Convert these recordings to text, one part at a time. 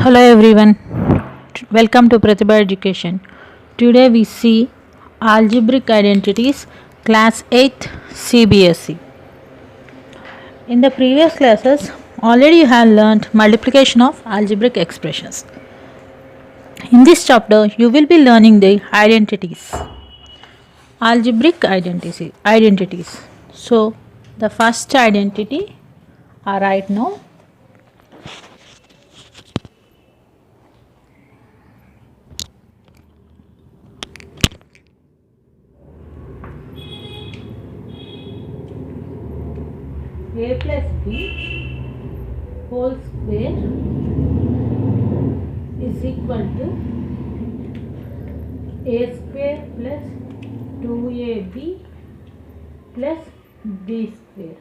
Hello everyone, welcome to Pratibha Education. Today we see algebraic identities class 8 CBSE. In the previous classes already you have learned multiplication of algebraic expressions. In this chapter you will be learning the identities, algebraic identities. So the first identity I write now. A plus B whole square is equal to a square plus 2ab plus b square.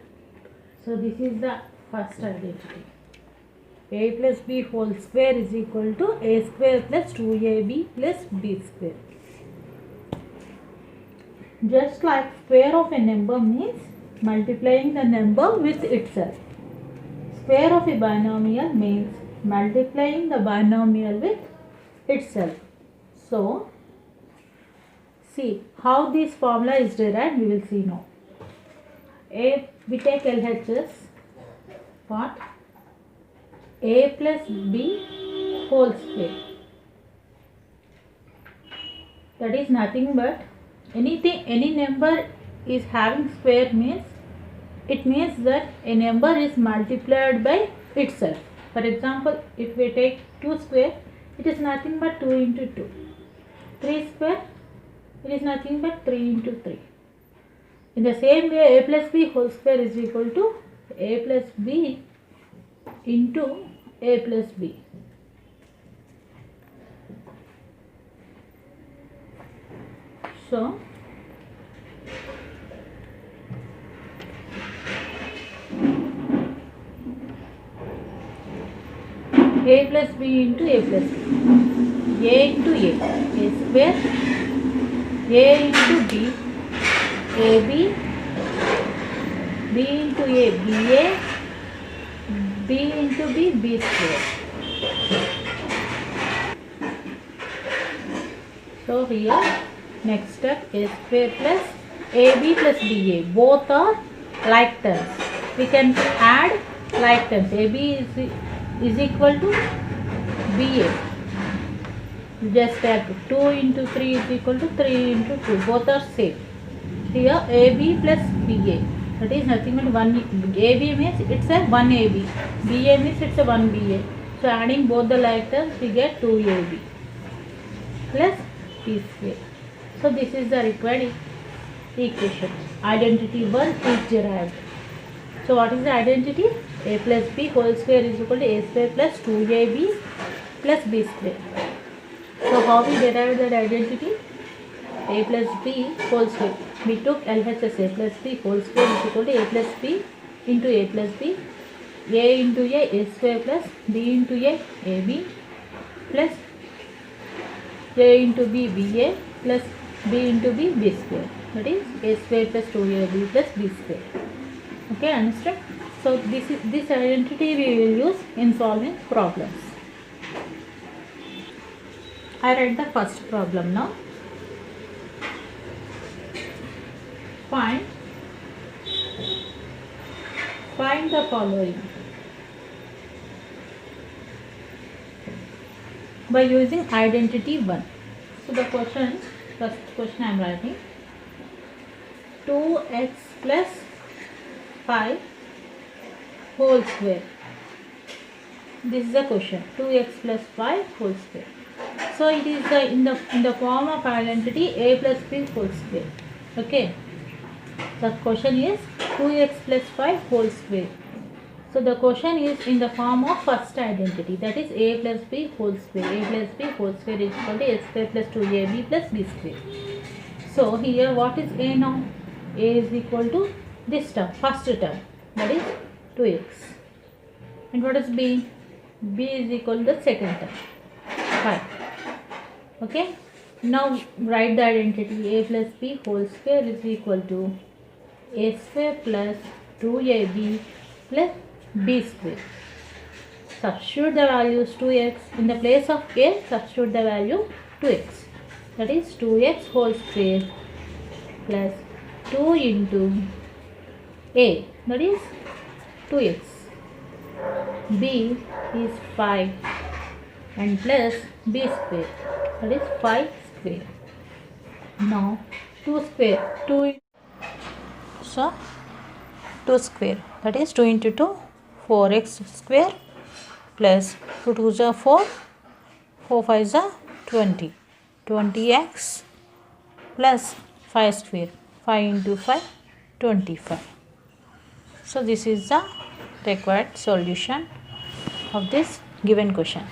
So this is the first identity. A plus b whole square is equal to a square plus 2ab plus b square. Just like square of a number means multiplying the number with itself. Square of a binomial means multiplying the binomial with itself. So, see how this formula is derived, we will see now. We take LHS part a plus b whole square. That is nothing but any number is having square means it means that a number is multiplied by itself. For example, if we take 2 square, it is nothing but 2 into 2. 3 square, it is nothing but 3 into 3. In the same way, a plus b whole square is equal to a plus b into a plus b. So, a plus b into a plus b. A into a square, a into b, ab, b into a, ba, b into b, b square. So here next step a square plus ab plus ba. Both are like terms. We can add like terms. Ab is equal to ba. Just add 2 into 3 is equal to 3 into 2. Both are same. Here ab plus ba. That is nothing but 1. AB means it's a 1 AB. BA means it's a 1 BA. So adding both the like terms we get 2 AB plus B square. So this is the required equation. Identity 1 is derived. So what is the identity? A plus B whole square is equal to A square plus 2AB plus B square. So how we derived that identity? A plus B whole square. We took LHS A plus B whole square is equal to A plus B into A plus B. A into A square plus B into AB plus A into B BA plus B into B B square. That is A square plus 2AB plus B square. Okay, understand? So this identity we will use in solving problems. I write the first problem now. Find the following by using identity 1. So the first question I am writing 2x plus 5 whole square. This is the question, 2x plus 5 whole square. So it is in the form of identity a plus b whole square. Okay. The question is 2x plus 5 whole square. So the question is in the form of first identity, that is a plus b whole square. A plus b whole square is equal to a square plus 2ab plus b square. So here what is a now? A is equal to this term, first term, that is 2x. And what is b? B is equal to the second term, 5. Okay. Now write the identity a plus b whole square is equal to a square plus 2ab plus b square. substitute the values 2x. In the place of a, substitute the value 2x. That is 2x whole square plus 2 into a, that is 2x. b is 5 and plus b square, that is 5 square. Now 2 square, 2 so 2 square, that is 2 into 2, 4x square plus 2 2s are 4, 4 5s are 20, 20x plus 5 square, 5 into 5, 25. So this is the required solution of this given question.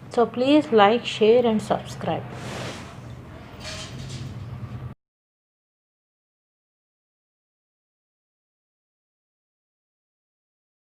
So please like, share and subscribe.